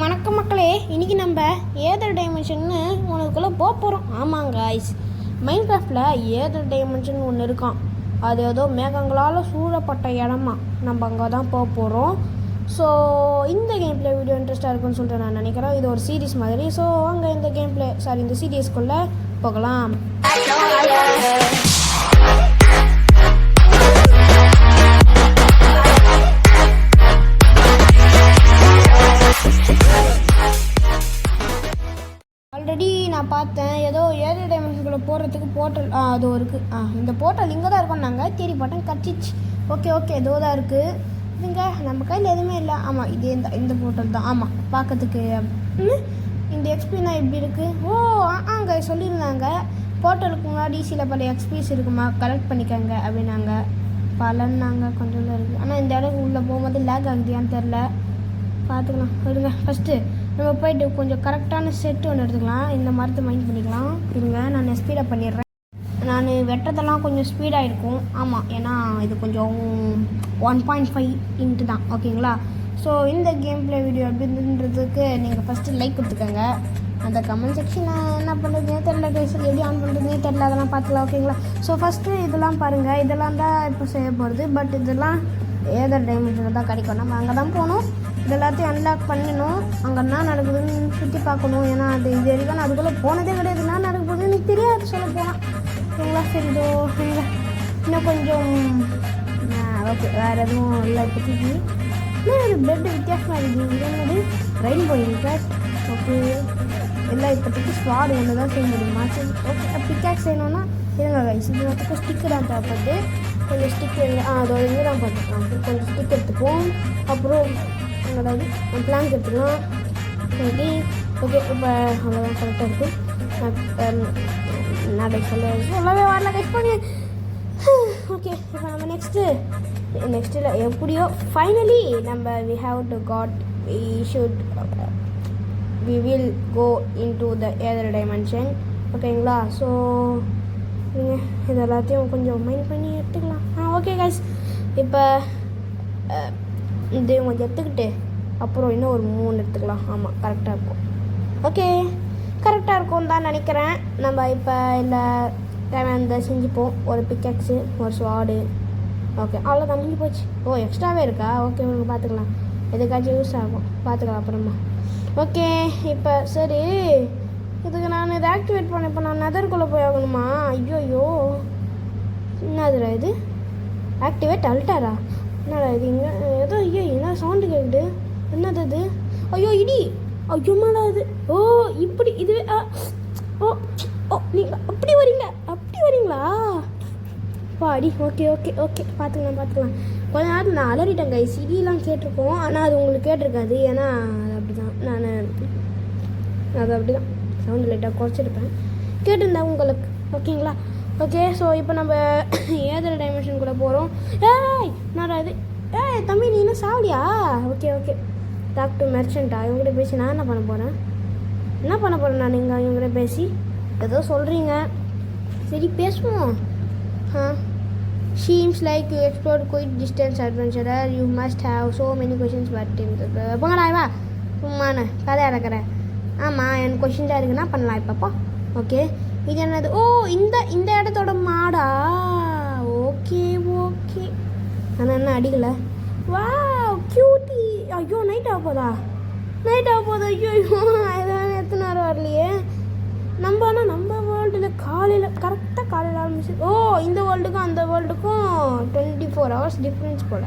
வணக்கம் மக்களே, இன்றைக்கி நம்ம ஏதர் டைமென்ஷன்னு உனக்குள்ளே போக போகிறோம். ஆமாங்க ஐஸ், மைண்ட் கிராஃப்டில் ஏதர் டைமென்ஷன் ஒன்று இருக்கான். அது ஏதோ மேகங்களால் சூழப்பட்ட இடமா. நம்ம அங்கே தான் போக போகிறோம். ஸோ இந்த கேம் பிளே வீடியோ இன்ட்ரெஸ்ட்டாக இருக்குன்னு சொல்லிட்டு நான் நினைக்கிறேன். இது ஒரு சீரீஸ் மாதிரி. ஸோ அங்கே இந்த கேம் பிளே இந்த சீரீஸ்க்குள்ளே போகலாம். ஆல்ரெடி நான் பார்த்தேன், ஏதோ ஏழு டைமென்ஷனுக்குள்ளே போடுறதுக்கு போர்ட்டல் அதோ இருக்குது. இந்த போர்ட்டல் இங்கே தான் இருக்கும். நாங்கள் தேடி பார்த்தோம், கச்சிச்சு. ஓகே ஏதோ தான் இருக்குது. இதுங்க நம்ம கையில் எதுவுமே இல்லை. ஆமாம், இது இந்த போர்ட்டல் தான். ஆமாம், பார்க்கறதுக்கு இந்த எக்ஸ்பினா எப்படி இருக்குது. அங்கே சொல்லியிருந்தாங்க, போர்ட்டலுக்கு முன்னாடி சில பல எக்ஸ்பீஸ் இருக்குமா, கலெக்ட் பண்ணிக்கோங்க அப்படின்னாங்க. பலன்னாங்க கொஞ்சம் தான் இருக்குது. ஆனால் இந்த இடத்துக்கு உள்ளே போகும்போது லேக் ஆகுதியான்னு தெரில. பார்த்துக்கலாம் இருங்க. ஃபஸ்ட்டு நம்ம போயிட்டு கொஞ்சம் கரெக்டான செட்டு ஒன்று எடுத்துக்கலாம். இந்த மரத்தை மைண்ட் பண்ணிக்கலாம். இருங்க, நான் ஸ்பீடப் பண்ணிடுறேன். நான் வெட்டுறதெல்லாம் கொஞ்சம் ஸ்பீடாக இருக்கும். ஆமாம், ஏன்னா இது கொஞ்சம் 1.5 இன்ட்டு தான். ஓகேங்களா? ஸோ இந்த கேம் பிளே வீடியோ அப்படின்றதுக்கு நீங்கள் ஃபஸ்ட்டு லைக் கொடுத்துக்கோங்க. அந்த கமெண்ட் செக்ஷன் என்ன பண்ணுறதுனே தெரில, பேசுகிறது எப்படி ஆன் பண்ணுறதுனே தெரில, அதெல்லாம் பார்த்துக்கலாம். ஓகேங்களா? ஸோ ஃபஸ்ட்டு இதெல்லாம் பாருங்கள். இதெல்லாம் தான் இப்போ செய்ய போகிறது. பட் இதெல்லாம் ஏதர் டைமென்ஷனில் தான் கிடைக்கும். நம்ம அங்கே தான் போகணும். இது எல்லாத்தையும் அன்லாக் பண்ணணும். அங்கே என்ன நடக்குதுன்னு சுற்றி பார்க்கணும். ஏன்னா அது இது வரைக்கும் நான் அதுக்குள்ளே போனதே கிடையாது. என்ன நடக்க போகுதுன்னு எனக்கு தெரியாது சொல்ல போனால். ஓகேங்களா? சரி, இதோ இன்னும் கொஞ்சம் ஓகே, வேறு எதுவும் இல்லை இப்போதைக்கு. இன்னும் ஒரு பெட்டு வித்தியாசமாக இருக்குது. இது என்னது, ரெயின்போ இன்கட். ஓகே, எல்லாம் இப்போதைக்கு ஸ்வாட் ஒன்று தான் செய்ய முடியுமா? சரி, ஓகே. பிக்காக் செய்யணுன்னா இருங்க கைஸ், இது எல்லாத்துக்கும் ஸ்டிக்கு தான் தேவைப்படுது. கொஞ்சம் ஸ்டிக் அதோட இங்கே தான் பார்த்துக்கலாம். கொஞ்சம் ஸ்டிக் எடுத்துப்போம். அப்புறம் அதாவது பிளாங்க் எடுத்துக்கலாம். ஓகே இப்போ அவ்வளோதான் கரெக்டாக இருக்குது. நான் சொல்லவே வரல கைஸ் பண்ணி. ஓகே, இப்போ நம்ம நெக்ஸ்ட்டில் எப்படியோ ஃபைனலி நம்ம we will go into the other dimension. ஓகேங்களா? ஸோ நீங்கள் இது எல்லாத்தையும் கொஞ்சம் மைண்ட் பண்ணி எடுத்துக்கலாம். ஓகே கைஸ், இப்போ இது கொஞ்சம் எடுத்துக்கிட்டு அப்புறம் இன்னும் ஒரு 3 எடுத்துக்கலாம். ஆமாம், கரெக்டாக இருக்கும். ஓகே, கரெக்டாக இருக்கும் தான் நினைக்கிறேன். நம்ம இப்போ இல்லை தேவையான செஞ்சுப்போம். ஒரு பிக்கெக்ஸு, ஒரு ஸ்வாடு. ஓகே, அவ்வளோதான், முடிஞ்சு போச்சு. எக்ஸ்ட்ராவே இருக்கா? ஓகே, உங்களுக்கு பார்த்துக்கலாம். எதுக்காச்சும் யூஸ் ஆகும், பார்த்துக்கலாம் அப்புறமா. ஓகே, இப்போ சரி, இதுக்கு நான் இதை ஆக்டிவேட் பண்ணேன். இப்போ நான் நெதர்க்குள்ளே போய் ஆகணுமா? ஐயோ, என்னதுடா இது? ஆக்டிவேட் அல்ட்டாரா? என்னடா இது? இங்கே ஏதோ என்ன சவுண்டு கேட்குது? என்னது அது? இடி. ஐயோமாடா இது. இப்படி இது. நீங்கள் அப்படி வரீங்களா? பாடி. ஓகே பார்த்துக்கலாம். கொஞ்ச நேரத்தில் நான் அலறிட்டேன் கைஸ். இடியெல்லாம் கேட்டிருக்கோம், ஆனால் அது உங்களுக்கு கேட்டிருக்காது. ஏன்னா அது அப்படி தான், அது அப்படி தான் சவுண்டு லைட்டாக குறைச்சிருப்பேன். கேட்டிருந்தேன் உங்களுக்கு. ஓகேங்களா? ஓகே, ஸோ இப்போ நம்ம ஏதர் டைமென்ஷன் கூட போகிறோம். என்னடா இது? தம்பி, நீ இன்னும் சாவலியா? ஓகே. டாக் டு மெர்ச்சன்ட்டா? இவங்ககிட்ட பேசி நான் என்ன பண்ண போகிறேன்? நான் இவங்ககிட்ட பேசி ஏதோ சொல்கிறீங்க. சரி, பேசுவோம். Seems like you explored quite distance adventurer. You must have so many questions but போங்கடா வா, சும்மாண்ணே கதை அடக்கிறேன். ஆமாம், எனக்கு கொஷின்ஸாக இருக்குன்னா பண்ணலாம் இப்பப்போ. ஓகே, இது என்னது? இந்த இடத்தோட மாடா? ஓகே. ஆனால் என்ன அடிக்கலை? வா, கியூட்டி. ஐயோ, நைட் ஆக போதா? ஐயோ, இதான் எத்தனை நேரம் வரலையே. நம்ம வேர்ல்டில் கரெக்டாக காலையில் ஆரம்பிச்சு. இந்த வேர்ல்டுக்கும் அந்த வேர்ல்டுக்கும் 24 hours டிஃப்ரென்ஸ் போல.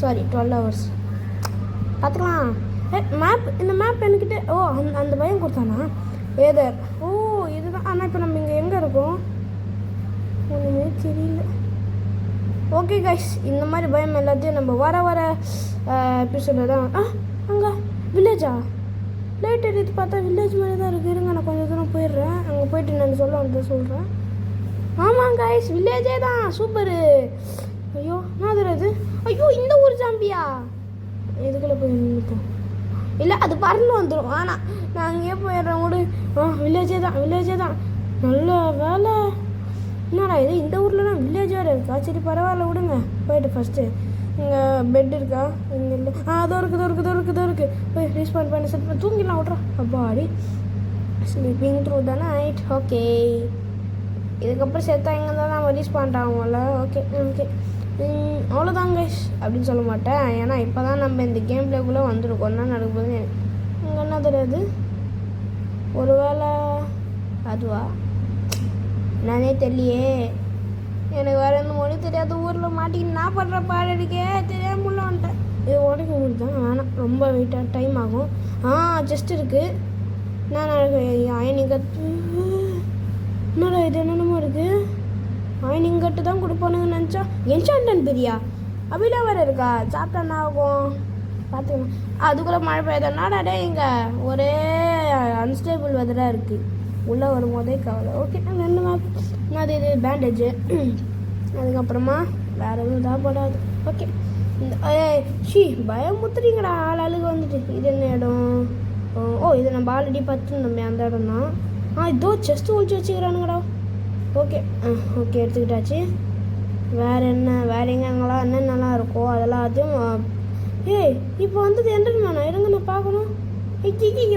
Sorry, 12 hours. பார்த்துக்கலாம். இந்த மேப் என்கிட்ட அந்த பயம் கொடுத்தானா? ஏதர் இதுதான். ஆனால் இப்போ நம்ம இங்கே எங்கே இருக்கோம் ஒன்றுமே தெரியல. ஓகே கைஸ், இந்த மாதிரி பயம் எல்லாத்தையும் நம்ம வர எபிசோடில் தான். அங்கே வில்லேஜா? லைட் எடுத்து பார்த்தா வில்லேஜ் மாதிரி தான் இருக்குது. இருங்க, நான் கொஞ்சம் தூரம் போயிடுறேன். அங்கே போயிட்டு நான் சொல்கிறேன். ஆமாம் கைஸ், வில்லேஜே தான். சூப்பரு. ஐயோ, நான் அது. ஐயோ, இந்த ஊர் ஜாம்பியா? எதுக்குள்ளே போய் நின்றுப்போம்? இல்லை, அது பறந்து வந்துடும். ஆனால் நான் அங்கேயே போயிடுறேன். வில்லேஜே தான். நல்ல வேலை. என்னடா இது, இந்த ஊரில் தான் வில்லேஜ் வேறு இருக்கா? சரி, பரவாயில்ல, விடுங்க. போயிட்டு ஃபஸ்ட்டு இங்கே பெட் இருக்கா? இங்கே இல்லை. அதோ இருக்குது. போய் ரீஸ்பாண்ட் பண்ணி செட் பண்ணி தூங்கிடலாம் விட்றா. அப்பாடி sleeping through the night. Okay, இதுக்கப்புறம் செத்தா எங்கே இருந்தால் நம்ம ரீஸ்பாண்ட் ஆகும்ல. ஓகே அவ்வளோதான் கைஸ் அப்படின்னு சொல்ல மாட்டேன். ஏன்னா இப்போ தான் நம்ம இந்த கேம் பிளேக்குள்ளே வந்துருக்கோம். தான் நடக்கும்போது இங்கே என்ன தெரியாது. ஒரு வேளை அதுவா நானே தெரியலையே. எனக்கு வேறு எந்த மொழி தெரியாத ஊரில் மாட்டிக்கிட்டு நான் பண்ணுற பாடு இருக்கே தெரியாமல் வந்துட்டேன். இது உடனே ஊர் தான் வேணாம், ரொம்ப வெயிட்டாக டைம் ஆகும். ஜஸ்ட் இருக்குது. நான் அயனிங் கட்டு என்னடா இது என்னென்னமோ இருக்குது. அயனிங் கட்டு தான் கொடுப்பானுங்கன்னு நினச்சா என்சாண்டன் பிரியா அப்படிலாம் வேறு இருக்கா. சாப்பிட்டா என்ன ஆகும் பார்த்துக்கலாம். அதுக்குள்ளே மழை பெய்யுதுனாடா டே இங்கே ஒரே அன்ஸ்டேபிள் வெதராக இருக்குது. உள்ளே வரும்போதே கவலை. ஓகே ரெண்டு மேப் அது இது பேண்டேஜு. அதுக்கப்புறமா வேறு எதுவும் தேவைப்படாது. ஓகே பயமுத்துறீங்கடா ஆளுக்கு வந்துட்டு. இது என்ன இடம்? இது நம்ம ஆல்ரெடி பார்த்துருந்தோமே அந்த இடம் தான். இதோ செஸ்ட்டு ஒழிச்சு வச்சுக்கிறானுங்கடா. ஓகே எடுத்துக்கிட்டாச்சு. வேறு எங்கெங்கெல்லாம் என்னென்னலாம் இருக்கோ அதெல்லாம் அதையும் இப்போ வந்தது எண்டர்மேனா? இருங்க நான் பார்க்கணும்.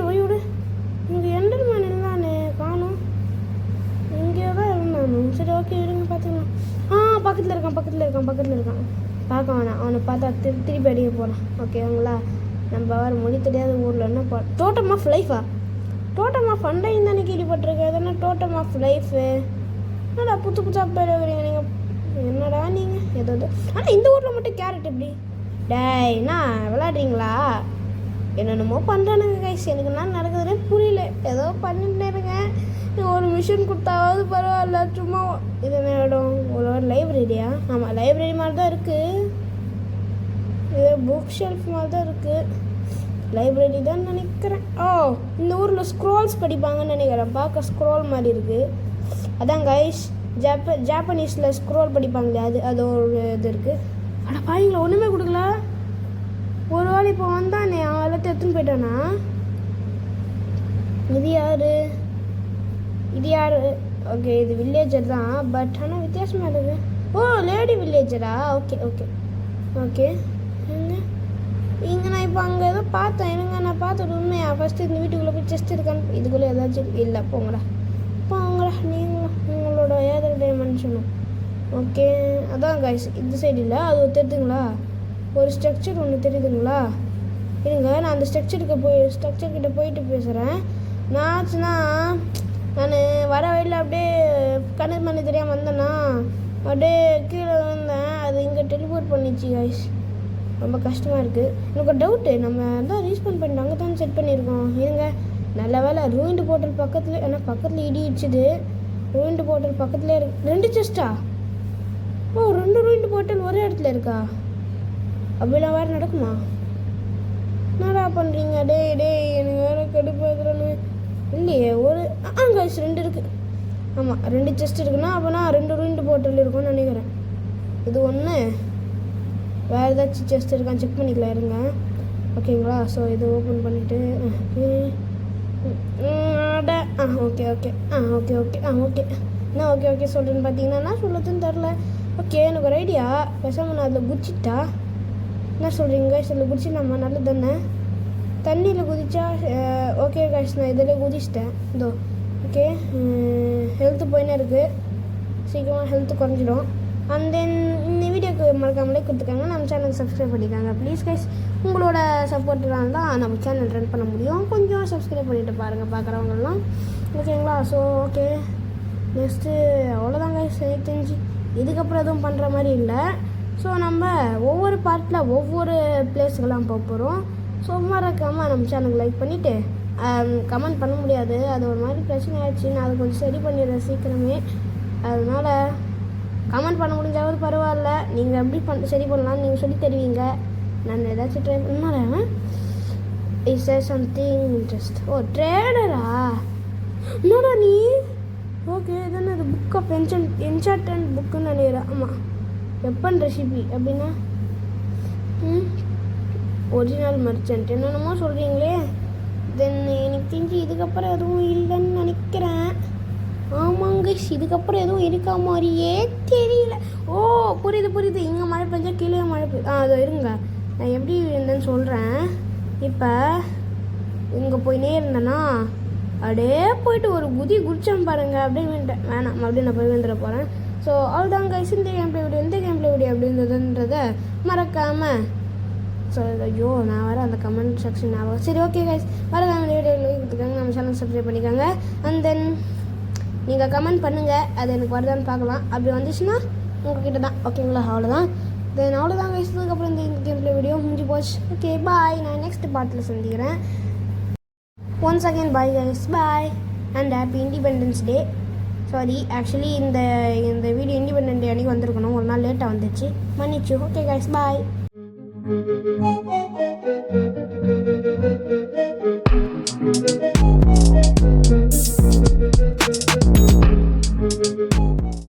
ஒய்யோடு இங்கே எண்டர்மேன் இருந்தானே காணும். இங்கே தான் இருந்தானு. சரி ஓகே இருங்க பார்த்துக்கலாம். பக்கத்தில் இருக்கான். பார்க்க வேணாம், அவனை பார்த்தா திருப்பி அடிக்க போகிறான். ஓகேங்களா? நம்ம வேறு மொழி தெரியாத ஊரில் என்ன டோட்டம் ஆஃப் லைஃபா? டோட்டம் ஆஃப் ஃபண்டைன்னு தானே கேள்விப்பட்டிருக்கேன். எதனா டோட்டம் ஆஃப் லைஃபு என்னடா புதுசாக பேர் வைக்கிறீங்க நீங்கள்? என்னடா நீங்கள் ஏதோ ஆனால் இந்த ஊரில் மட்டும் கேரட் எப்படி டேய்ண்ணா விளையாடுறீங்களா? என்னென்னமோ பண்ணுறானுங்க கைஸ். எனக்கு என்ன நடக்குதுன்னே புரியல. ஏதோ பண்ணிட்டு இருக்கேன். ஒரு மிஷின் கொடுத்தாவது பரவாயில்ல. சும்மா இது என்ன இடம்? ஒரு லைப்ரரியா? ஆமாம் லைப்ரரி மாதிரி தான் இருக்குது. இது புக் ஷெல்ஃப் மாதிரி தான் இருக்குது. லைப்ரரி தான் நினைக்கிறேன். இந்த ஊரில் ஸ்க்ரோல்ஸ் படிப்பாங்கன்னு நினைக்கிறேன். பார்க்க ஸ்க்ரோல் மாதிரி இருக்குது. அதான் கைஸ் ஜாப்பனீஸில் ஸ்க்ரோல் படிப்பாங்களே அது ஒரு இது இருக்குது. ஆனால் பாருங்களா ஒன்றுமே கொடுக்கல. ஒரு வேளை இப்போ வந்தானே அவன் எல்லாத்தையும் எடுத்துன்னு போயிட்டானா? இது யார்? ஓகே இது வில்லேஜர் தான். பட் ஆனால் வித்தியாசமாக இருக்குது. லேடி வில்லேஜரா? ஓகே இங்கே நான் இப்போ அங்கே ஏதோ பார்த்தேன். நான் பார்த்தது உண்மையா? ஃபஸ்ட்டு இந்த வீட்டுக்குள்ளே போய் செஸ்ட் இருக்கான்னு இதுக்குள்ளே ஏதாச்சும் இல்லை. போங்கடா நீங்களும் உங்களோட ஏதோ டைமென்ஷனும். ஓகே அதான் கைஸ் இந்த சைடு இல்லை அது தெரியுதுங்களா? ஒரு ஸ்ட்ரக்சர் ஒன்று தெரியுதுங்களா? இருங்க நான் அந்த ஸ்ட்ரக்சர்கிட்ட போயிட்டு பேசுகிறேன். நான் வர வழியில் அப்படியே கணக்கு பண்ணி தெரியாமல் வந்தேன்னா அப்படியே கீழே வந்தேன். அது இங்கே டெலிபோர்ட் பண்ணிச்சு கைஸ். ரொம்ப கஷ்டமாக இருக்குது. எனக்கு ஒரு டவுட்டு. நம்ம தான் ரீஸ்பாண்ட் பண்ணிட்டு அங்கே தான் செட் பண்ணியிருக்கோம். இருங்க நல்ல வேலை ரூயின்டு போர்ட்டல் பக்கத்தில். ஏன்னா பக்கத்தில் இடி இடிச்சுது. ரூயின்டு போர்ட்டல் பக்கத்துலேயே இருக்கு. 2 செஸ்ட்டா? 2 ரூயின்டு போர்ட்டல் ஒரே இடத்துல இருக்கா? அப்படிலாம் வேறு நடக்குமா? என்னடா பண்ணுறீங்க? டேய் எனக்கு வேறு கடுப்பாதுன்னு இல்லையே. ஒரு கைஸ் 2 இருக்குது. ஆமாம் 2 செஸ்ட் இருக்குன்னா அப்போனா 2 ரூயின்டு போர்ட்டல் இருக்கும்னு நினைக்கிறேன். இது ஒன்று வேறு ஏதாச்சும் செஸ்ட் இருக்கான்னு செக் பண்ணிக்கலாம். இருங்க ஓகேங்களா? ஸோ இது ஓப்பன் பண்ணிவிட்டு ஓகே என்ன ஓகே சொல்கிறேன்னு பார்த்தீங்கன்னா என்ன சொல்லுறதுன்னு தெரில. ஓகே எனக்கு ஒரு ஐடியா. பேசாமல் நான் அதில் குதிச்சிட்டா என்ன சொல்கிறீங்க? இதில் குதிச்சிடலாமா? நல்லது தானே? தண்ணியில் குதிச்சா ஓகே கைஸ் நான் இதில் குதிச்சிட்டேன். இதோ ஓகே ஹெல்த்து போயினே இருக்குது. சீக்கிரமாக ஹெல்த்து குறைஞ்சிடும். அண்ட் தென் இந்த வீடியோக்கு மறக்காமலே கொடுத்துருக்காங்க. நம்ம சேனலுக்கு சப்ஸ்கிரைப் பண்ணிக்காங்க ப்ளீஸ் கைஸ். உங்களோட சப்போர்ட்னால தான் நம்ம சேனல் ரன் பண்ண முடியும். கொஞ்சம் சப்ஸ்கிரைப் பண்ணிவிட்டு பாருங்கள் பார்க்குறவங்கலாம். ஓகேங்களா? ஸோ ஓகே நெக்ஸ்ட்டு அவ்வளோதான் கைஸ். எனக்கு தெரிஞ்சு இதுக்கப்புறம் எதுவும் பண்ணுற மாதிரி இல்லை. ஸோ நம்ம ஒவ்வொரு பார்ட்டில் ஒவ்வொரு பிளேஸுக்கெல்லாம் போக போகிறோம். ஸோ மறக்காமல் நம்ம சேனலுக்கு லைக் பண்ணிவிட்டு கமெண்ட் பண்ண முடியாது. அது ஒரு மாதிரி பிரச்சனை ஆயிடுச்சு. நான் அதை கொஞ்சம் சரி பண்ணிடுறேன் சீக்கிரமே. அதனால் கமெண்ட் பண்ண முடிஞ்சாவது பரவாயில்ல. நீங்கள் எப்படி சரி பண்ணலான்னு நீங்கள் சொல்லி தருவீங்க. நான் ஏதாச்சும் ட்ரை பண்ணேன். Is something interest. ட்ரேடரா? என்னடா நீ? ஓகே தானே அது புக் ஆஃப் என்சார்டன்ட் புக்குன்னு நினைக்கிறேன். ஆமாம் வெப்பன் ரெசிபி அப்படின்னா ஒரிஜினல் மர்ச்சன்ட் என்னென்னமோ சொல்கிறீங்களே. தென் எனக்கு தெரிஞ்சு இதுக்கப்புறம் எதுவும் இல்லைன்னு நினைக்கிறேன். ஆமாங்க இதுக்கப்புறம் எதுவும் இருக்கா மாதிரியே தெரியல. ஓ புரியுது இங்கே மழை பெஞ்சா கீழே மழை அதோ இருங்க நான் எப்படி இருந்தேன்னு சொல்கிறேன். இப்போ இங்கே போயினே இருந்தேன்னா அப்படியே போயிட்டு ஒரு குதிச்சம் பாருங்க அப்படியே வேண்டாம் வேணாம் மறுபடியும் நான் போய் வந்துட போகிறேன். ஸோ அவ்வளோதான் கைஸ், இந்த கேம் பிளே வீடியோ அப்படின்றத மறக்காமல். ஸோ ஐயோ நான் வர அந்த கமெண்ட் செக்ஷன் ஆகும். சரி ஓகே கைஸ், வர வீடியோ கொடுத்துருக்காங்க, நம்ம சேனல் சப்ஸ்கிரைப் பண்ணிக்கோங்க. அண்ட் தென் நீங்கள் கமெண்ட் பண்ணுங்கள், அது எனக்கு வருதான்னு பார்க்கலாம். அப்படி வந்துச்சுன்னா உங்ககிட்ட தான் ஓகேங்களா. அவ்வளோதான் கைஸ். அதுக்கப்புறம் இந்த கேம் பிளே வீடியோ முடிஞ்சு போச்சு. ஓகே பாய், நான் நெக்ஸ்ட் பார்ட்டில் சந்திக்கிறேன். Once again bye guys, bye and happy independence day. Sorry actually இந்த வீடியோ இண்டிபெண்டன்ஸ் டே அன்றைக்கி வந்திருக்கணும், ஒரு நாள் லேட்டாக வந்துச்சு, மன்னிச்சு. ஓகே கைஸ், பாய்.